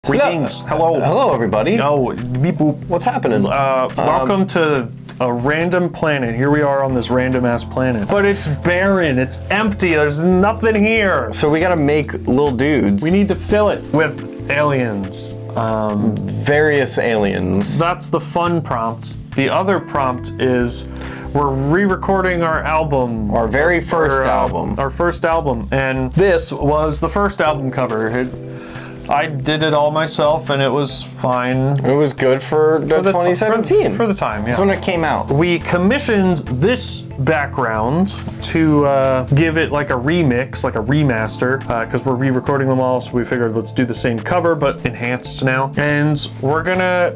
Greetings. Hello. Hello, everybody. Oh, beep boop. What's happening? Welcome to a random planet. Here we are on this random ass planet. But it's barren. It's empty. There's nothing here. So we gotta make little dudes. We need to fill it with aliens. Various aliens. That's the fun prompt. The other prompt is we're re-recording our album. Our very first album. Our first album. And this was the first album cover. I did it all myself, and it was fine. It was good for 2017. For the time, yeah. That's when it came out. We commissioned this background to give it like a remix, like a remaster, because we're re-recording them all, so we figured let's do the same cover, but enhanced now. And we're gonna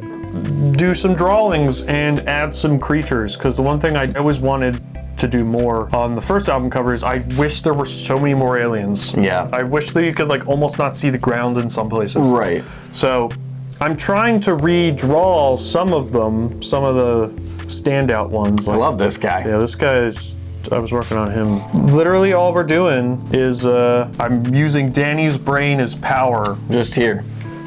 do some drawings and add some creatures, because the one thing I always wanted to do more on the first album cover is I wish there were so many more aliens. Yeah. I wish that you could like almost not see the ground in some places. Right. So I'm trying to redraw some of them, some of the standout ones. I love this guy. Yeah, this guy is, I was working on him. Literally all we're doing is I'm using Danny's brain as power. Just here.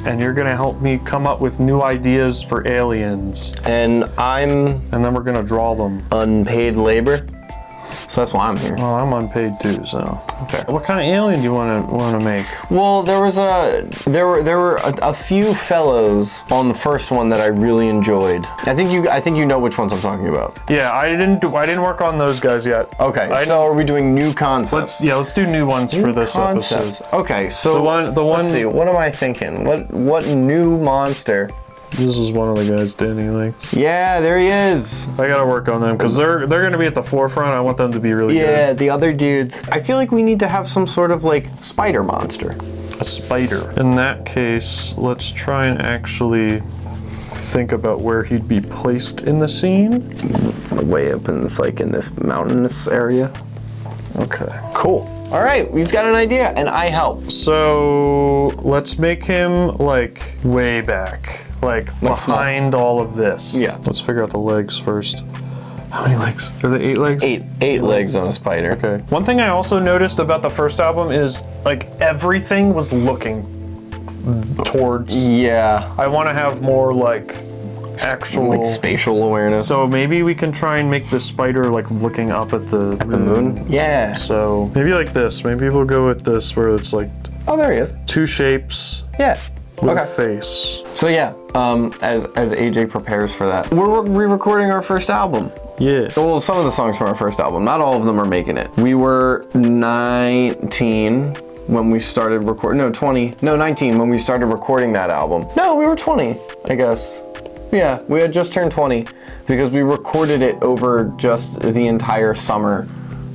And you're gonna help me come up with new ideas for aliens. And then we're gonna draw them. Unpaid labor. So that's why I'm here. Well, I'm unpaid too, so. Okay. What kind of alien do you want to make? Well, there were a few fellows on the first one that I really enjoyed. I think you know which ones I'm talking about. Yeah, I didn't work on those guys yet. Okay. So are we doing new concepts? Let's do new ones for this episode. Okay. So the one. Let's see. What am I thinking? What new monster? This is one of the guys Danny likes. Yeah, there he is. I gotta work on them because they're gonna be at the forefront. I want them to be really good. Yeah, the other dudes. I feel like we need to have some sort of like spider monster. A spider. In that case, let's try and actually think about where he'd be placed in the scene. Way up in this mountainous area. Okay. Cool. All right, we've got an idea, and I help. So let's make him like way back, like behind all of this. Yeah. Let's figure out the legs first. How many legs? Are there 8 legs? Eight legs on a spider. Okay. One thing I also noticed about the first album is like everything was looking towards. Yeah. I want to have more like actual like spatial awareness. So maybe we can try and make the spider like looking up at the moon. Yeah. So maybe like this. Maybe we'll go with this where it's like. Oh, there he is. 2 shapes. Yeah. With a face. So yeah, as AJ prepares for that, we're re-recording our first album. Yeah. Well, some of the songs from our first album. Not all of them are making it. We were 19 when we started recording. No, 20. No, 19 when we started recording that album. No, we were 20, I guess. Yeah, we had just turned 20 because we recorded it over just the entire summer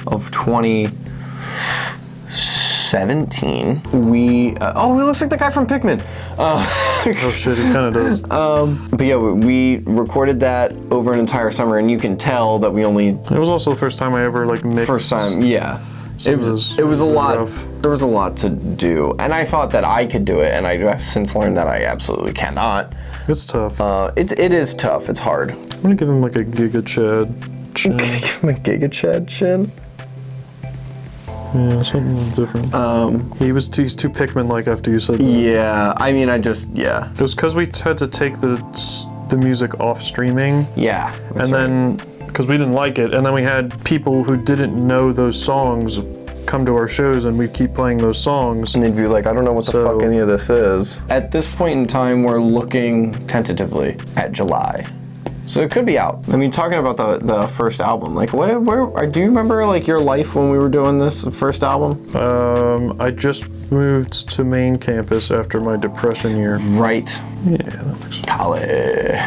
of 2017. We looks like the guy from Pikmin. Oh shit, he kind of does. But yeah, we recorded that over an entire summer, and you can tell that we only. It was also the first time I ever like mixed. First time, yeah. So it was a lot. Rough. There was a lot to do, and I thought that I could do it, and I've since learned that I absolutely cannot. It's tough. It is tough. It's hard. I'm gonna give him like a Giga Chad chin. Give him a Giga Chad chin. Yeah, something different. He's too Pikmin-like after you said that. Yeah, I mean, It was because we had to take the music off streaming. Yeah. And then, because we didn't like it, and then we had people who didn't know those songs come to our shows, and we'd keep playing those songs. And they'd be like, I don't know what the fuck any of this is. At this point in time, we're looking tentatively at July. So it could be out. I mean, talking about the first album, like do you remember like your life when we were doing this first album? I just moved to main campus after my depression year. Right. Yeah, that makes sense. College.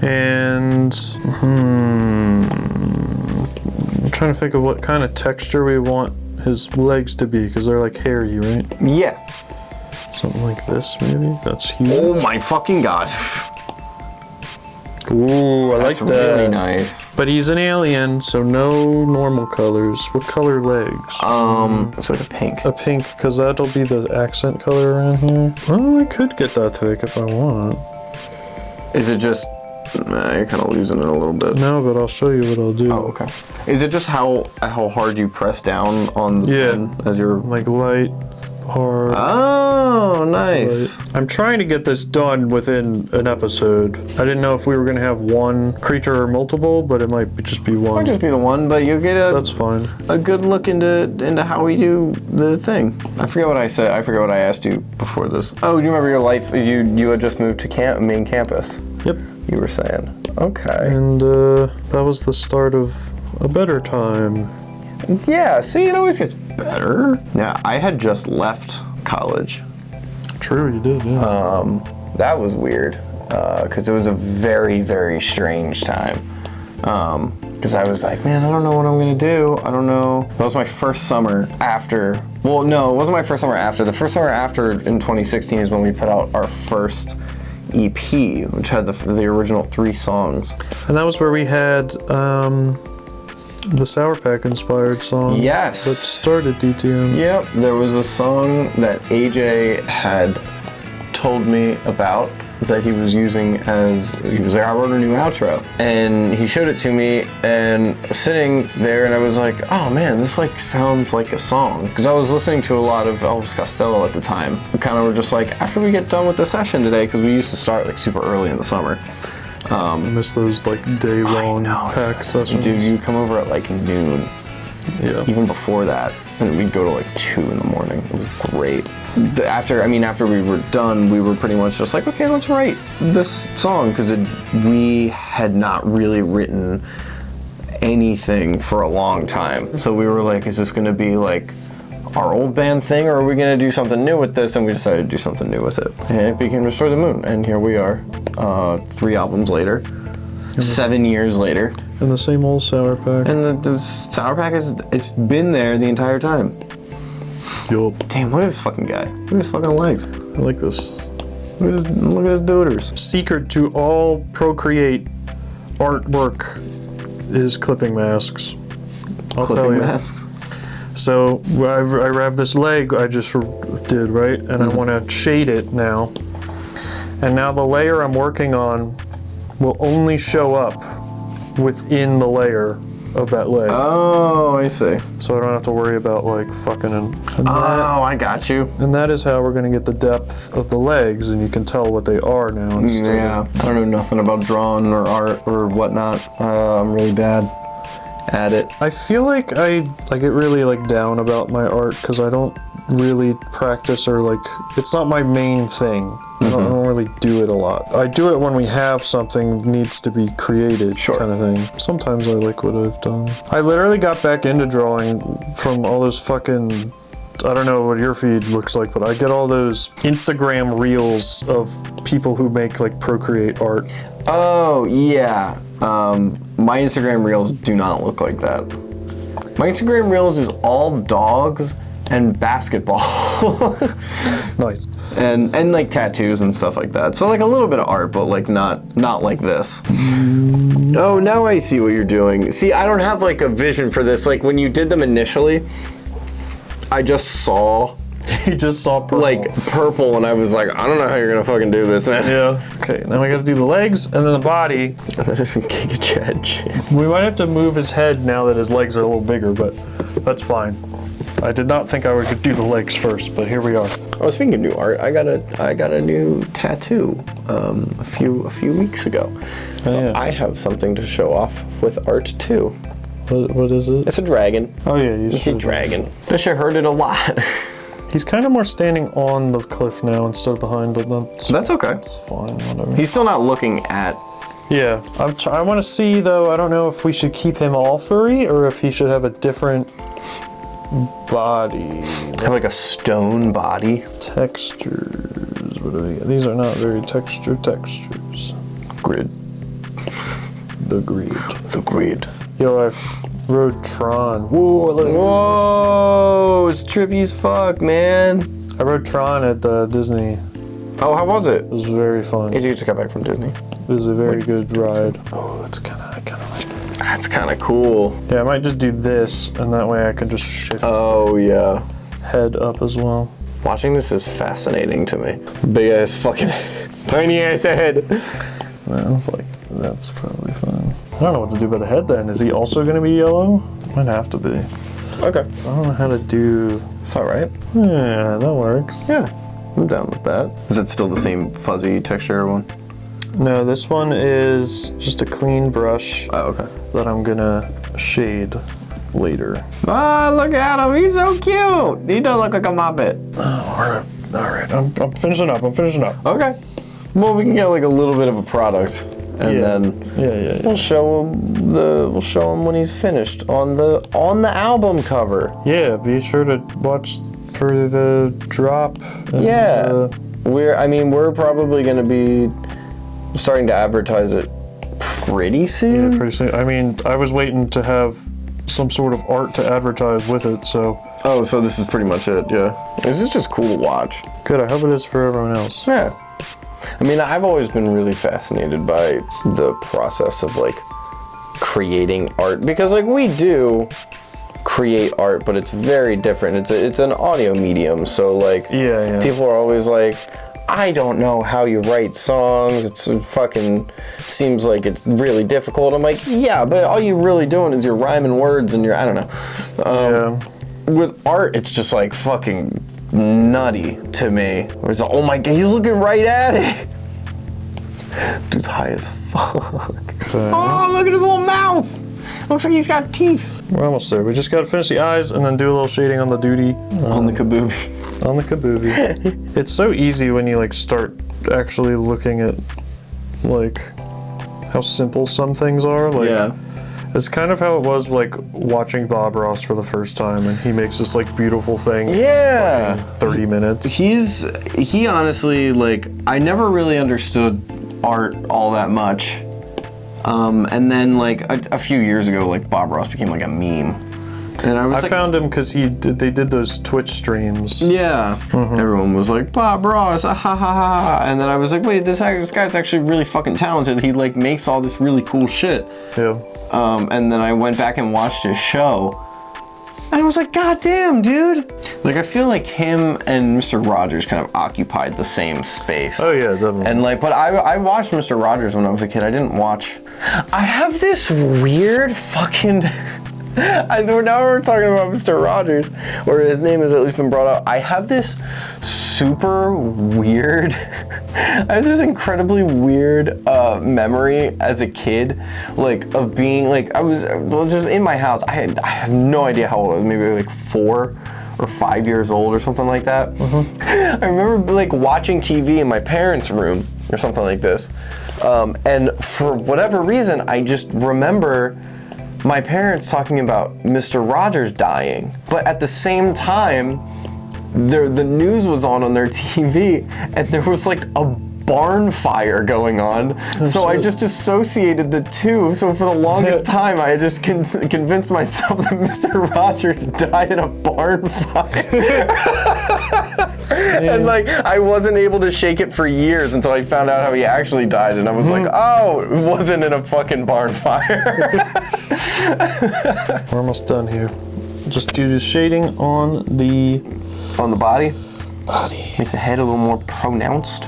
And I'm trying to think of what kind of texture we want his legs to be, because they're like hairy, right? Yeah. Something like this, maybe? That's huge. Oh my fucking god. Ooh, I like that. That's really nice. But he's an alien, so no normal colors. What color legs? It's like a pink. A pink, because that'll be the accent color around here. Well, I could get that thick if I want. Is it just Nah, you're kind of losing it a little bit. No, but I'll show you what I'll do. Oh, okay. Is it just how hard you press down on the pen as you're... Like light, hard. Oh, nice. light. I'm trying to get this done within an episode. I didn't know if we were going to have one creature or multiple, but it might just be one. Might just be the one, but you'll get That's fine. a good look into how we do the thing. I forget what I said. I forget what I asked you before this. Oh, you remember your life? You had just moved to main campus. Yep. You were saying. Okay. And that was the start of a better time. Yeah, see, it always gets better. Yeah, I had just left college. True, you did, yeah. That was weird, because it was a very, very strange time. Because I was like, man, I don't know what I'm going to do. I don't know. That was my first summer after. Well, no, it wasn't my first summer after. The first summer after in 2016 is when we put out our first EP, which had the original 3 songs. And that was where we had the Sour Pack inspired song. Yes. That started DTM. Yep, there was a song that AJ had told me about that he was using as, he was like, I wrote a new outro. And he showed it to me, and I was sitting there and I was like, oh man, this like sounds like a song. Because I was listening to a lot of Elvis Costello at the time. We kind of were just like, after we get done with the session today, because we used to start like super early in the summer. I miss those like day-long pack sessions. Dude, you come over at like noon. Yeah. Even before that, and we'd go to like 2 in the morning. It was great. After we were done, we were pretty much just like, okay, let's write this song, because we had not really written anything for a long time. So we were like, is this going to be like our old band thing, or are we going to do something new with this? And we decided to do something new with it. And it became Destroy the Moon. And here we are, 3 albums later, 7 years later. And the same old Sour Pack. And the Sour Pack it's been there the entire time. Yup. Damn, look at this fucking guy. Look at his fucking legs. I like this. Look at his duders. Secret to all Procreate artwork is clipping masks. I'll tell Clipping you. masks. So I have this leg I just did, right? And I want to shade it now. And now the layer I'm working on will only show up within the layer of that leg. Oh, I see. So I don't have to worry about like fucking and Oh, I got you. and that is how we're going to get the depth of the legs, and you can tell what they are now instead. Yeah, I don't know nothing about drawing or art or whatnot. I'm really bad at it. I feel like I get really like down about my art because I don't really practice, or like it's not my main thing. I don't really do it a lot. I do it when we have something needs to be created, kind of thing. Sometimes I like what I've done. I literally got back into drawing from all those fucking, I don't know what your feed looks like, but I get all those Instagram reels of people who make like Procreate art. Oh, yeah. My Instagram reels do not look like that. My Instagram reels is all dogs and basketball. Nice. And like tattoos and stuff like that. So like a little bit of art, but like not like this. Oh, now I see what you're doing. See, I don't have like a vision for this. Like when you did them initially, I just saw You just saw purple. like purple, and I was like, I don't know how you're gonna fucking do this, man. Yeah. Okay, now we gotta do the legs and then the body. That is a Giga Chad. We might have to move his head now that his legs are a little bigger, but that's fine. I did not think I would do the legs first, but here we are. Oh, speaking of new art, I got a new tattoo a few weeks ago. So yeah. I have something to show off with art too. What is it? It's a dragon. Oh yeah, you It's a should. dragon. I should heard it a lot. He's kind of more standing on the cliff now instead of behind, but That's okay. that's fine, whatever. He's still not looking at. Yeah, I want to see though. I don't know if we should keep him all furry or if he should have a different body. Have like a stone body. Textures. What do we get? These are not very textures. Grid. The grid. The grid. Yo, I rode Tron. Whoa, look at Whoa, it's trippy as fuck, man. this. I rode Tron at Disney. Oh, how was it? It was very fun. You just got back from Disney. It was a very good ride. Oh, I kind of like it. That's kind of cool. Yeah, I might just do this, and that way I can just shift Oh, yeah. the head up as well. Watching this is fascinating to me. Big ass fucking tiny ass head. That's probably fine. I don't know what to do by the head then. Is he also going to be yellow? Might have to be. Okay. I don't know how to do... It's all right. Yeah, that works. Yeah, I'm down with that. Is it still the same fuzzy texture one? No, this one is just a clean brush Oh, okay. that I'm going to shade later. Ah, look at him. He's so cute. He does look like a Muppet. All right. I'm finishing up. Okay. Well, we can get like a little bit of a product, and then Yeah. we'll show him when he's finished on the album cover. Yeah, be sure to watch for the drop. And, Yeah. We're probably going to be starting to advertise it pretty soon. yeah, pretty soon. I mean, I was waiting to have some sort of art to advertise with it, so Oh, so this is pretty much it, yeah. This is just cool to watch. good. I hope it is for everyone else. Yeah. I mean, I've always been really fascinated by the process of like creating art, because like we do create art, but it's very different. It's an audio medium, so like Yeah. people are always like, I don't know how you write songs. It's fucking seems like it's really difficult. I'm like, yeah, but all you're really doing is you're rhyming words and I don't know. Yeah. With art, it's just like fucking nutty to me. Where it's like, oh my god, he's looking right at it. Dude's high as fuck. Okay. Oh, look at his little mouth. Looks like he's got teeth. We're almost there. We just got to finish the eyes and then do a little shading on the duty. On the kaboobie. On the kaboobie. It's so easy when you like start actually looking at like how simple some things are. Like, Yeah. it's kind of how it was like watching Bob Ross for the first time, and he makes this like beautiful thing. Yeah. In 30 minutes. He honestly, like, I never really understood art all that much. And then like a few years ago, like Bob Ross became like a meme. And I was I found him because they did those Twitch streams. yeah. Everyone was like, Bob Ross, ah, ha ha ha. And then I was like, wait, this guy's actually really fucking talented. He like makes all this really cool shit. Yeah. And then I went back and watched his show. And I was like, God damn, dude. Like, I feel like him and Mr. Rogers kind of occupied the same space. Oh yeah, definitely. And like, but I watched Mr. Rogers when I was a kid. I didn't watch. I have this weird fucking. Now we're talking about Mr. Rogers, or his name has at least been brought up. I have this super weird. I have this incredibly weird memory as a kid, like of being like I was just in my house. I have no idea how old I was. Maybe like 4 or 5 years old or something like that. I remember like watching TV in my parents' room or something like this, and for whatever reason, I just remember my parents talking about Mr. Rogers dying, but at the same time, the news was on their TV, and there was like a barn fire going on. So I just associated the two. So for the longest time, I just convinced myself that Mr. Rogers died in a barn fire. And like, I wasn't able to shake it for years until I found out how he actually died. And I was like, oh, it wasn't in a fucking barn fire. We're almost done here. Just do the shading on the On the body? body. Make the head a little more pronounced.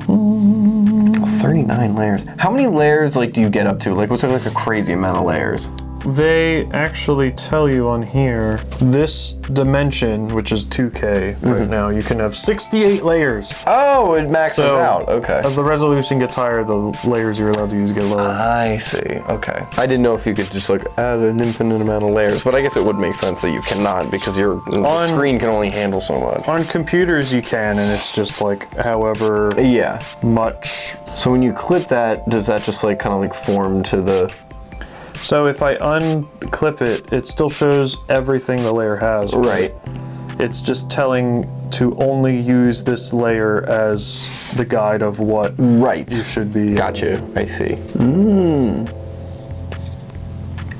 Oh, 39 layers. How many layers like do you get up to? Like, what's like a crazy amount of layers? They actually tell you on here, this dimension, which is 2K right now, you can have 68 layers. Oh, it maxes So, out. Okay. As the resolution gets higher, the layers you're allowed to use get lower. I see. Okay. I didn't know if you could just like add an infinite amount of layers, but I guess it would make sense that you cannot because the screen can only handle so much. On computers you can, and it's just like however Yeah. much. So when you clip that, does that just like kind of like form to the... So if I unclip it, it still shows everything the layer has. Right. It's just telling to only use this layer as the guide of what Right. you should be. Gotcha. I see.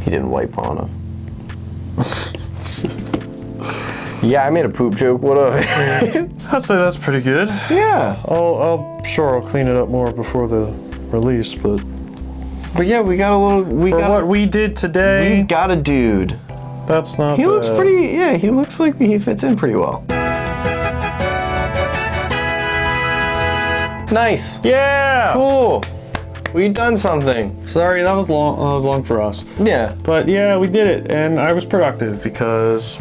He didn't wipe on him. Yeah, I made a poop joke. What up? I'd say that's pretty good. Yeah. I'll clean it up more before the release, but But yeah, we got a little. what we did today, We got a dude. that's not. He looks bad. pretty. Yeah, he looks like he fits in pretty well. Nice. Yeah. Cool. We done something. Sorry, that was long. That was long for us. Yeah. But yeah, we did it, and I was productive because,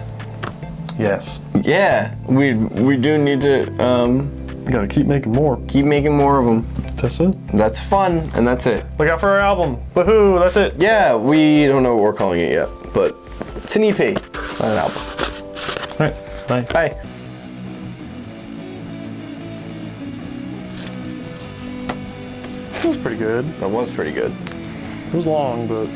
yes, Yeah. We do need to gotta keep making more. keep making more of them. That's it. That's fun, and that's it. Look out for our album. Woohoo! That's it. Yeah, we don't know what we're calling it yet, but it's an EP, not an album. All right. Bye. Bye. It was pretty good. That was pretty good. It was long, but